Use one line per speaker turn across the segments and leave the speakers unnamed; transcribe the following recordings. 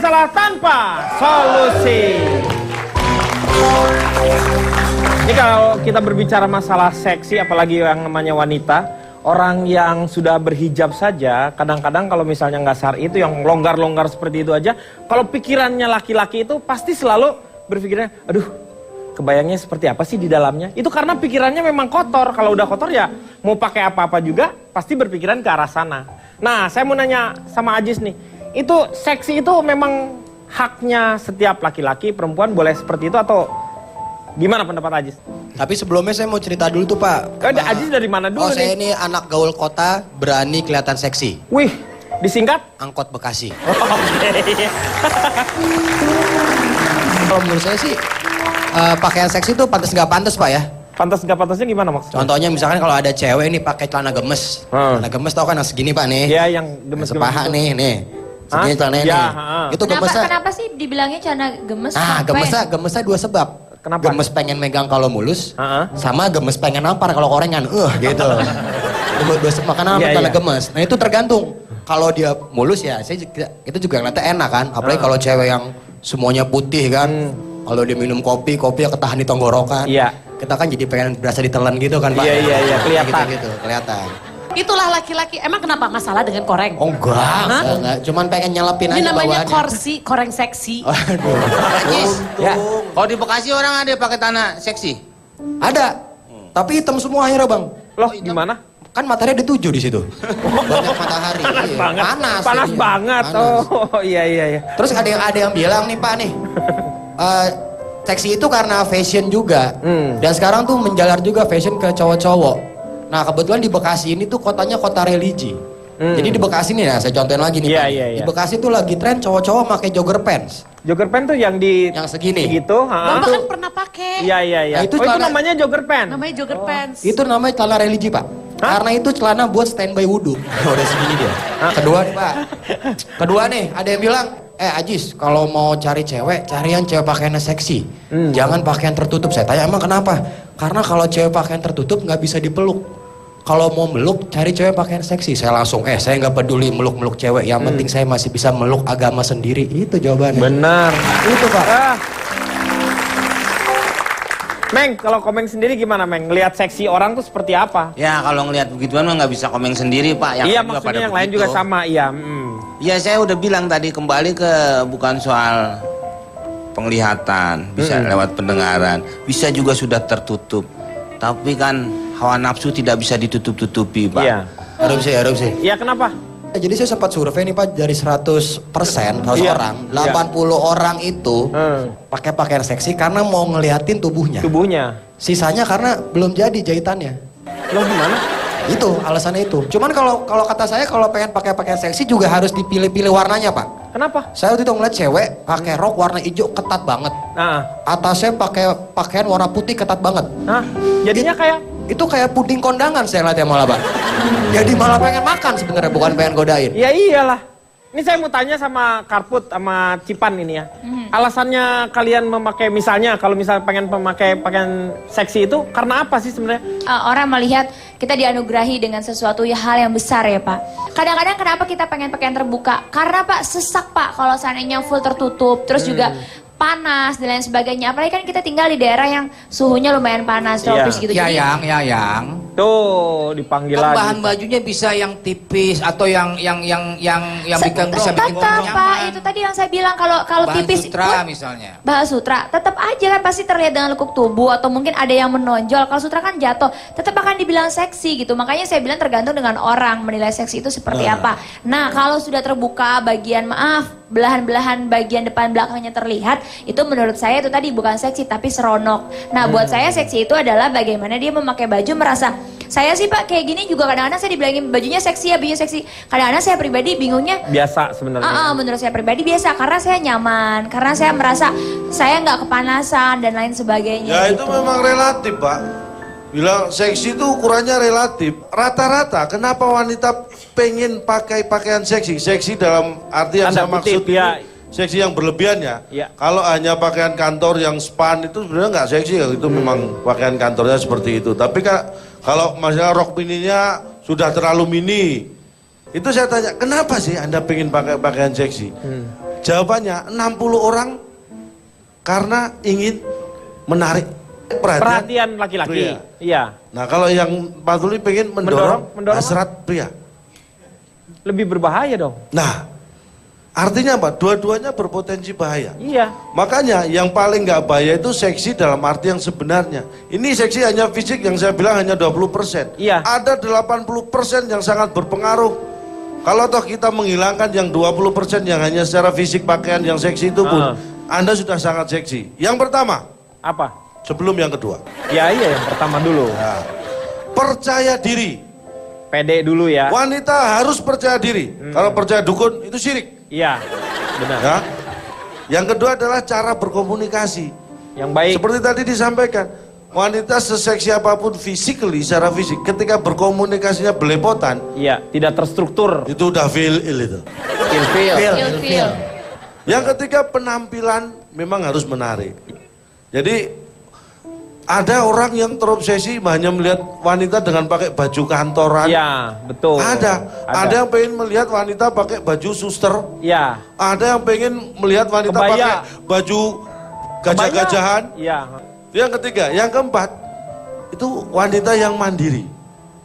masalah tanpa solusi. Ini kalau kita berbicara masalah seksi, apalagi yang namanya wanita, orang yang sudah berhijab saja, kadang-kadang kalau misalnya nggak syar'i itu yang longgar-longgar seperti itu aja, kalau pikirannya laki-laki itu pasti selalu berpikirnya, aduh, kebayangnya seperti apa sih di dalamnya? Itu karena pikirannya memang kotor. Kalau udah kotor ya mau pakai apa-apa juga pasti berpikiran ke arah sana. Nah, saya mau nanya sama Ajis nih, itu seksi itu memang haknya setiap laki-laki, perempuan boleh seperti itu atau gimana pendapat Ajis?
Tapi sebelumnya saya mau cerita dulu tuh Pak.
Ajis dari mana dulu
nih?
saya
ini anak gaul kota, berani kelihatan seksi.
Wih, disingkat?
Angkot Bekasi.
Oke.
Kalau menurut saya sih, pakaian seksi tuh pantas nggak pantas Pak ya?
Pantas nggak pantasnya gimana maksudnya?
Contohnya misalkan kalau ada cewek nih pakai celana gemes. Celana gemes tau kan yang segini Pak nih?
Iya, yang gemes-gemes
sepaha
itu.
nih. Segini celana
ya,
nih. Itu gemesnya.
Kenapa sih dibilangnya celana gemes?
Gemesnya dua sebab.
Kenapa?
Gemes pengen megang kalau mulus, sama gemes pengen nampar kalau korengan. Gitu. Dua sebab makanan celana gemes. Nah itu tergantung. Kalau dia mulus ya, itu juga ngeliatnya enak kan. Apalagi kalau cewek yang semuanya putih kan. Kalau dia minum kopi ya ketahan di tenggorokan.
Iya.
Kita kan jadi pengen berasa ditelan gitu kan Pak.
Iya, kelihatan.
Gitu, kelihatan.
Itulah laki-laki. Emang kenapa masalah dengan koreng?
Oh enggak. Cuman pengen nyelepin
Ini
aja
namanya
bawaannya.
koreng seksi.
Aduh.
Ajis,
Ya,
kalau di Bekasi orang ada pakai tanah seksi?
ada. Tapi hitam semua akhirnya Bang.
Loh, gimana?
Kan matahari ada 7 di situ. Banyak matahari.
Panas
Iya.
banget.
Panas
Panas
jadinya.
banget.
Panas.
Oh, iya.
Terus ada yang bilang nih Pak nih. Seksi itu karena fashion juga. Dan sekarang tuh menjalar juga fashion ke cowok-cowok. Nah kebetulan di Bekasi ini tuh kotanya kota religi. Jadi di Bekasi nih ya, saya contohin lagi nih Pak. Di Bekasi tuh lagi tren cowok-cowok pakai jogger pants.
Jogger pants tuh yang
segini.
Gitu,
Bapak kan pernah pakai.
Iya.
Nah, itu
itu namanya jogger pants.
Namanya jogger pants.
Itu namanya celana religi Pak. Karena itu celana buat standby wudhu. Udah segini dia. Kedua nih Pak. Kedua nih, ada yang bilang, Ajis, kalau mau cari cewek, cari yang cewek pakaiannya seksi. Jangan pakaian tertutup. Saya tanya, emang kenapa? Karena kalau cewek pakaian tertutup nggak bisa dipeluk. Kalau mau meluk, cari cewek pakaian seksi. Saya langsung, saya nggak peduli meluk-meluk cewek. Yang penting saya masih bisa meluk agama sendiri. Itu jawabannya.
Benar.
Itu Pak.
Meng, kalau Komeng sendiri gimana Meng? Ngelihat seksi orang tuh seperti apa?
Ya kalau ngelihat begituan mah nggak bisa komen sendiri Pak.
Iya, maksudnya yang lain juga sama, iya.
Ya saya udah bilang tadi, kembali ke bukan soal penglihatan, bisa lewat pendengaran, bisa juga sudah tertutup. Tapi kan hawa nafsu tidak bisa ditutup-tutupi Pak.
Iya.
Erupsi.
Iya, kenapa?
Jadi saya sempat survei nih Pak, dari 100% orang, 80 orang itu pakai pakaian seksi karena mau ngeliatin tubuhnya. Sisanya karena belum jadi jahitannya.
Loh, gimana?
Itu alasannya itu. Cuman kalau kata saya, kalau pengen pakai pakaian seksi juga harus dipilih-pilih warnanya Pak.
Kenapa?
Saya waktu itu ngeliat cewek pakai rok warna hijau ketat banget. Atasnya pakai pakaian warna putih ketat banget.
Jadinya
itu kayak puding kondangan saya lihatnya malah Pak. Jadi malah pengen makan sebenarnya, bukan pengen godain.
Ya iyalah. Ini saya mau tanya sama Karput sama Cipan ini ya. Alasannya kalian memakai, misalnya kalau misalnya pengen memakai pakaian seksi itu karena apa sih sebenarnya?
Orang melihat kita dianugerahi dengan sesuatu hal yang besar ya Pak. Kadang-kadang kenapa kita pengen pakaian terbuka? Karena Pak sesak Pak kalau seandainya full tertutup. Terus juga panas dan lain sebagainya. Apalagi kan kita tinggal di daerah yang suhunya lumayan panas, tropis gitu.
Yang.
Tuh dipanggil
kan
lagi.
Bahan bajunya bisa yang tipis atau yang bisa bikin
tetap Pak, itu tadi yang saya bilang kalau tipis
sutra misalnya.
Bahan sutra, tetap aja kan pasti terlihat dengan lekuk tubuh atau mungkin ada yang menonjol. Kalau sutra kan jatuh, tetap akan dibilang seksi gitu. Makanya saya bilang tergantung dengan orang menilai seksi itu seperti apa. Nah, kalau sudah terbuka bagian belahan-belahan bagian depan belakangnya terlihat, itu menurut saya itu tadi bukan seksi tapi seronok. Nah, buat saya seksi itu adalah bagaimana dia memakai baju merasa, saya sih Pak kayak gini juga kadang-kadang saya dibilangin bajunya seksi ya, bajunya seksi. Kadang-kadang saya pribadi bingungnya.
Biasa sebenarnya.
Menurut saya pribadi biasa karena saya nyaman, karena saya merasa saya nggak kepanasan dan lain sebagainya.
Ya
gitu.
itu memang relatif Pak. Bilang seksi itu ukurannya relatif. Rata-rata kenapa wanita pengen pakai pakaian seksi? Seksi dalam arti yang saya maksud seksi yang berlebihan ya. Kalau hanya pakaian kantor yang span itu sebenarnya nggak seksi ya. Itu memang pakaian kantornya seperti itu. Tapi kalau masalah rok mininya sudah terlalu mini, itu saya tanya, kenapa sih Anda pengen pakai pakaian seksi? Jawabannya 60 orang karena ingin menarik
Perhatian laki-laki.
pria.
Iya.
Nah kalau yang 40 pengen mendorong hasrat pria.
Lebih berbahaya dong.
Nah, artinya apa? Dua-duanya berpotensi bahaya.
Iya.
Makanya yang paling nggak bahaya itu seksi dalam arti yang sebenarnya. Ini seksi hanya fisik yang saya bilang hanya 20%.
Iya.
Ada 80% yang sangat berpengaruh. Kalau toh kita menghilangkan yang 20% yang hanya secara fisik pakaian yang seksi itu pun, Anda sudah sangat seksi. Yang pertama,
Apa?
sebelum yang kedua.
Ya iya yang pertama dulu.
Nah, percaya diri.
Pede dulu ya.
Wanita harus percaya diri. Kalau percaya dukun itu syirik.
Iya. Benar.
Ya. Yang kedua adalah cara berkomunikasi.
Yang baik.
Seperti tadi disampaikan, wanita seseksi apapun physically, secara fisik, ketika berkomunikasinya belepotan,
Iya, tidak terstruktur.
itu udah feel itu.
Feel.
Yang ketiga penampilan memang harus menarik. Jadi ada orang yang terobsesi hanya melihat wanita dengan pakai baju kantoran.
Iya, betul.
Ada yang pengen melihat wanita pakai baju suster.
Iya.
Ada yang pengen melihat wanita
Kebaya.
pakai baju gajah-gajahan.
Iya.
Yang ketiga, yang keempat, itu wanita yang mandiri.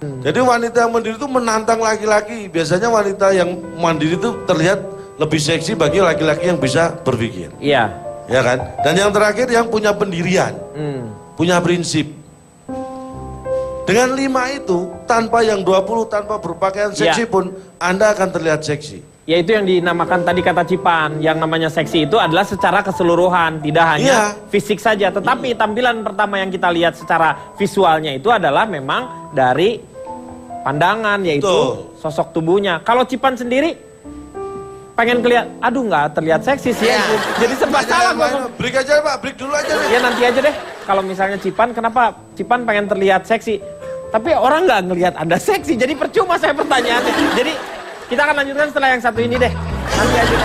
Jadi wanita yang mandiri itu menantang laki-laki. Biasanya wanita yang mandiri itu terlihat lebih seksi bagi laki-laki yang bisa berpikir.
Iya.
Ya kan? Dan yang terakhir yang punya pendirian, punya prinsip. Dengan 5 itu, tanpa yang 20, tanpa berpakaian seksi pun, Anda akan terlihat seksi.
Yaitu yang dinamakan tadi kata Cipan, yang namanya seksi itu adalah secara keseluruhan, tidak hanya fisik saja. Tetapi tampilan pertama yang kita lihat secara visualnya itu adalah memang dari pandangan, yaitu sosok tubuhnya. Kalau Cipan sendiri pengen kelihatan, aduh nggak terlihat seksi sih. Jadi serba salah gua.
Break aja Pak, break dulu aja deh.
Ya nanti aja deh. Kalau misalnya Cipan, kenapa Cipan pengen terlihat seksi? Tapi orang nggak ngelihat Anda seksi, jadi percuma saya pertanyaannya. Jadi kita akan lanjutkan setelah yang satu ini deh. Nanti aja.